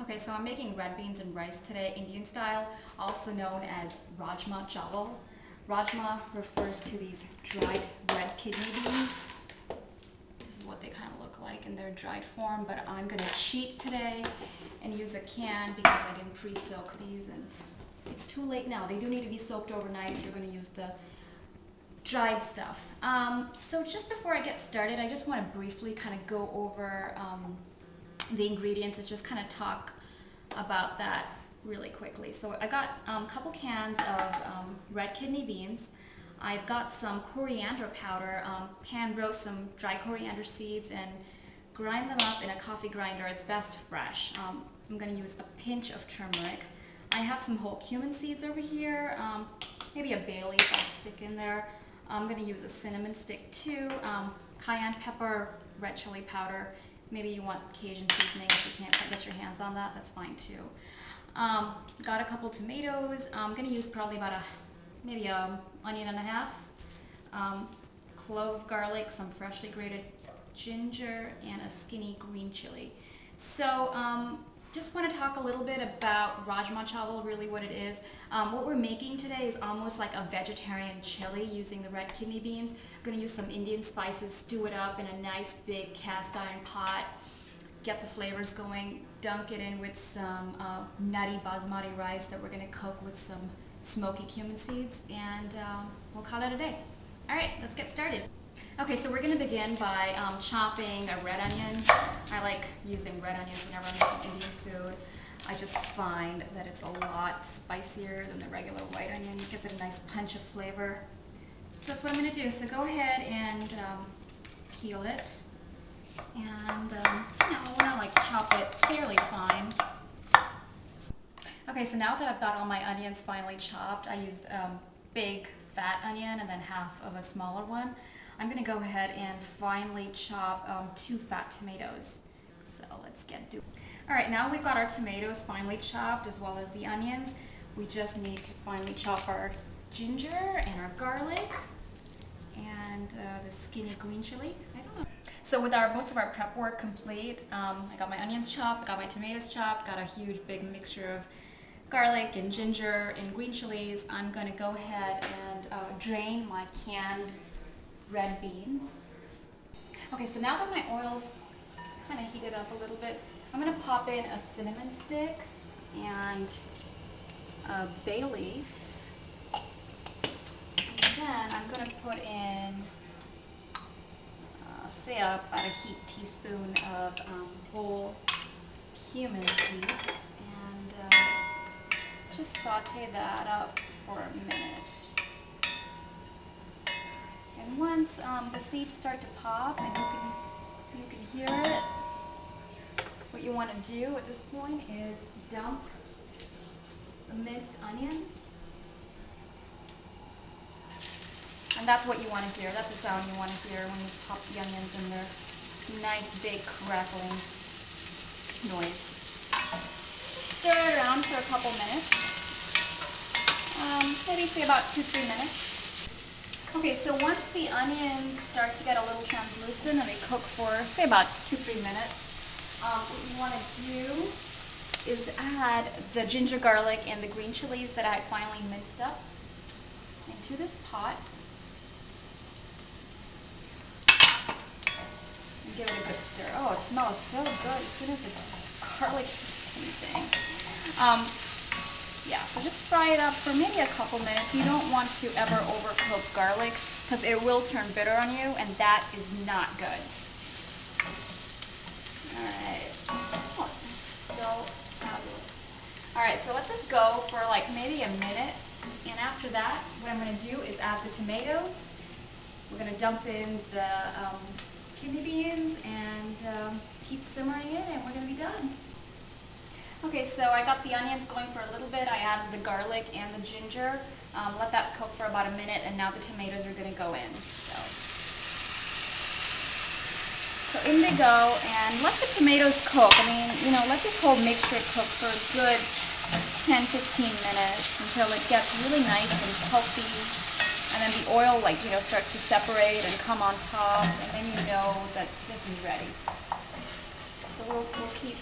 Okay, so I'm making red beans and rice today, Indian style, also known as rajma chawal. Rajma refers to these dried red kidney beans. This is what they kind of look like in their dried form, but I'm gonna cheat today and use a can because I didn't pre-soak these and it's too late now. They do need to be soaked overnight if you're gonna use the dried stuff. So just before I get started, I just want to briefly kind of go over the ingredients and just kind of talk about that really quickly. So I got a couple cans of red kidney beans. I've got some coriander powder, pan roast some dry coriander seeds and grind them up in a coffee grinder. It's best fresh. I'm going to use a pinch of turmeric. I have some whole cumin seeds over here, maybe a bay leaf I'll stick in there. I'm going to use a cinnamon stick too, cayenne pepper, red chili powder. Maybe you want Cajun seasoning. If you can't get your hands on that, that's fine too. Got a couple tomatoes. I'm going to use probably about maybe an onion and a half, clove of garlic, some freshly grated ginger, and a skinny green chili. So just want to talk a little bit about rajma chawal, really what it is. What we're making today is almost like a vegetarian chili using the red kidney beans. I'm going to use some Indian spices, stew it up in a nice big cast iron pot, get the flavors going, dunk it in with some nutty basmati rice that we're going to cook with some smoky cumin seeds, and we'll call it a day. All right, let's get started. Okay, so we're going to begin by chopping a red onion. I like using red onions whenever I'm making Indian food. I just find that it's a lot spicier than the regular white onion. It gives it a nice punch of flavor. So that's what I'm going to do. So go ahead and peel it. And, I want to like chop it fairly fine. Okay, so now that I've got all my onions finely chopped, I used a big fat onion and then half of a smaller one. I'm going to go ahead and finely chop 2 fat tomatoes. So let's get to it. All right, now we've got our tomatoes finely chopped as well as the onions. We just need to finely chop our ginger and our garlic and the skinny green chili. I don't know. So with most of our prep work complete, I got my onions chopped, got my tomatoes chopped, got a huge big mixture of garlic and ginger and green chilies. I'm going to go ahead and drain my canned red beans. Okay, so now that my oil's kind of heated up a little bit, I'm going to pop in a cinnamon stick and a bay leaf. And then I'm going to put in, say about a heaped teaspoon of whole cumin seeds, and just saute that up for a minute. And once the seeds start to pop and you can hear it, what you want to do at this point is dump the minced onions. And that's what you want to hear. That's the sound you want to hear when you pop the onions in their nice big crackling noise. Stir it around for a couple minutes. Maybe say about 2-3 minutes. Okay, so once the onions start to get a little translucent and they cook for, say, about 2-3 minutes, what you want to do is add the ginger, garlic, and the green chilies that I finally minced up into this pot. And give it a good stir. Oh, it smells so good as soon as the garlic hits anything. Yeah, so just fry it up for maybe a couple minutes. You don't want to ever overcook garlic because it will turn bitter on you, and that is not good. Alright. Oh, it smells so fabulous. Alright, so let this go for like maybe a minute, and after that, what I'm going to do is add the tomatoes. We're going to dump in the kidney beans and keep simmering it, and we're going to be done. Okay, so I got the onions going for a little bit. I added the garlic and the ginger. Let that cook for about a minute, and now the tomatoes are going to go in. So in they go, and let the tomatoes cook. I mean, let this whole mixture cook for a good 10-15 minutes until it gets really nice and pulpy, and then the oil, starts to separate and come on top, and then you know that this is ready. So we'll keep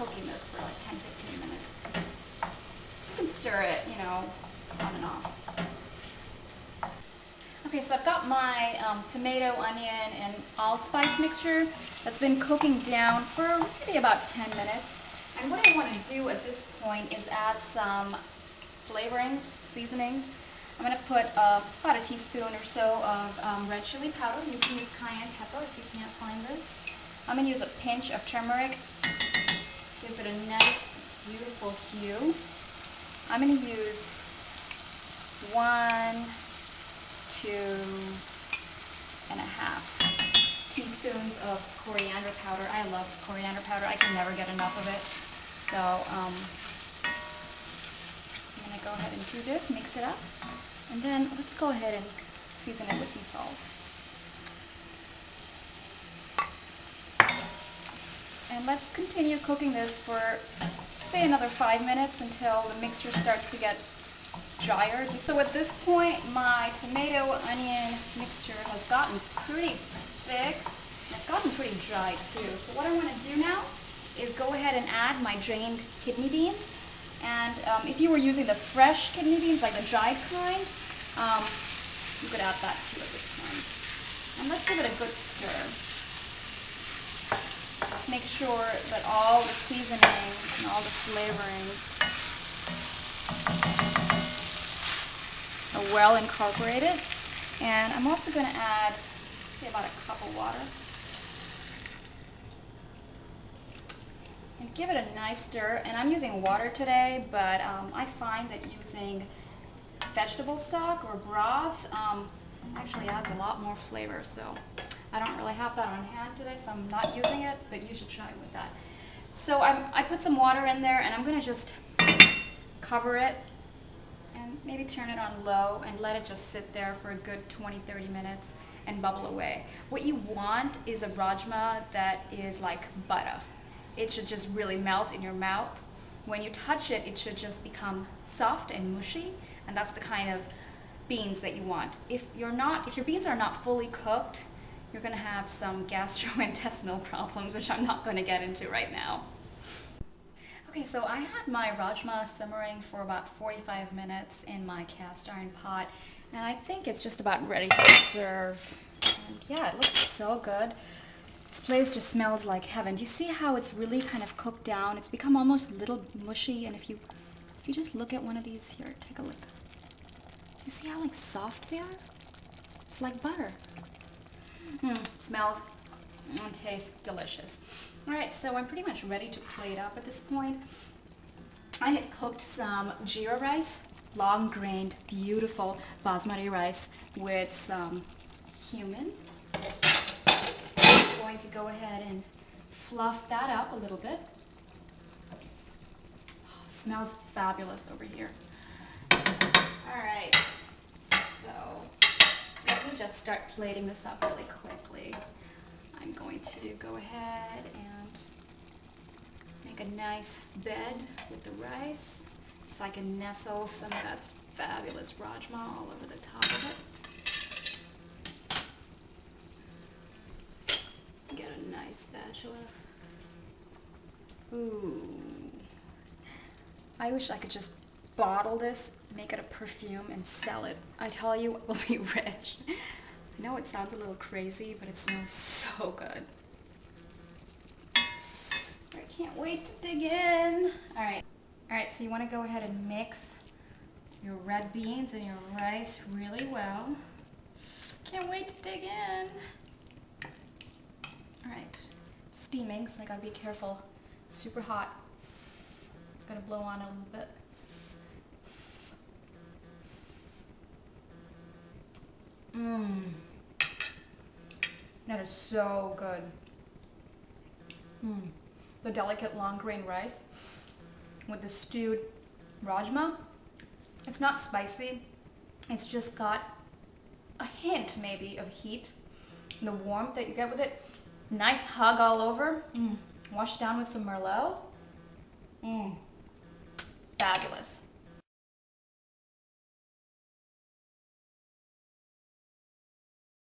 cooking this for like 10-15 minutes. You can stir it, you know, on and off. Okay, so I've got my tomato, onion, and allspice mixture that's been cooking down for maybe about 10 minutes. And what I want to do at this point is add some flavorings, seasonings. I'm going to put about a teaspoon or so of red chili powder. You can use cayenne pepper if you can't find this. I'm going to use a pinch of turmeric. Gives it a nice, beautiful hue. I'm going to use 1, 2.5 teaspoons of coriander powder. I love coriander powder. I can never get enough of it. So I'm going to go ahead and do this, mix it up, and then let's go ahead and season it with some salt. And let's continue cooking this for, say, another 5 minutes until the mixture starts to get drier. So at this point, my tomato onion mixture has gotten pretty thick, and it's gotten pretty dry too. So what I want to do now is go ahead and add my drained kidney beans. And if you were using the fresh kidney beans, like the dried kind, you could add that too at this point. And let's give it a good stir. Make sure that all the seasonings and all the flavorings are well incorporated. And I'm also going to add, say, about a cup of water. And give it a nice stir. And I'm using water today, but I find that using vegetable stock or broth actually adds a lot more flavor. So I don't really have that on hand today, so I'm not using it, but you should try with that. So I put some water in there, and I'm going to just cover it and maybe turn it on low and let it just sit there for a good 20-30 minutes and bubble away. What you want is a rajma that is like butter. It should just really melt in your mouth. When you touch it, it should just become soft and mushy, and that's the kind of beans that you want. If your beans are not fully cooked, you're going to have some gastrointestinal problems, which I'm not going to get into right now. Okay, so I had my rajma simmering for about 45 minutes in my cast iron pot, and I think it's just about ready to serve. And yeah, it looks so good. This place just smells like heaven. Do you see how it's really kind of cooked down? It's become almost a little mushy, and if you just look at one of these here, take a look. Do you see how like soft they are? It's like butter. Smells and tastes delicious. Alright, so I'm pretty much ready to plate up at this point. I had cooked some jeera rice, long-grained, beautiful basmati rice with some cumin. I'm going to go ahead and fluff that up a little bit. Oh, smells fabulous over here. Alright, so let me just start plating this up really quickly. I'm going to go ahead and make a nice bed with the rice so I can nestle some of that fabulous rajma all over the top of it. Get a nice spatula. Ooh. I wish I could just bottle this, make it a perfume, and sell it. I tell you, we'll be rich. I know it sounds a little crazy, but it smells so good. I can't wait to dig in. Alright, so you want to go ahead and mix your red beans and your rice really well. Can't wait to dig in. Alright, steaming, so I gotta be careful. It's super hot. It's gonna blow on a little bit. That is so good. The delicate long grain rice with the stewed rajma. It's not spicy. It's just got a hint maybe of heat. The warmth that you get with it. Nice hug all over. Washed down with some Merlot. Fabulous.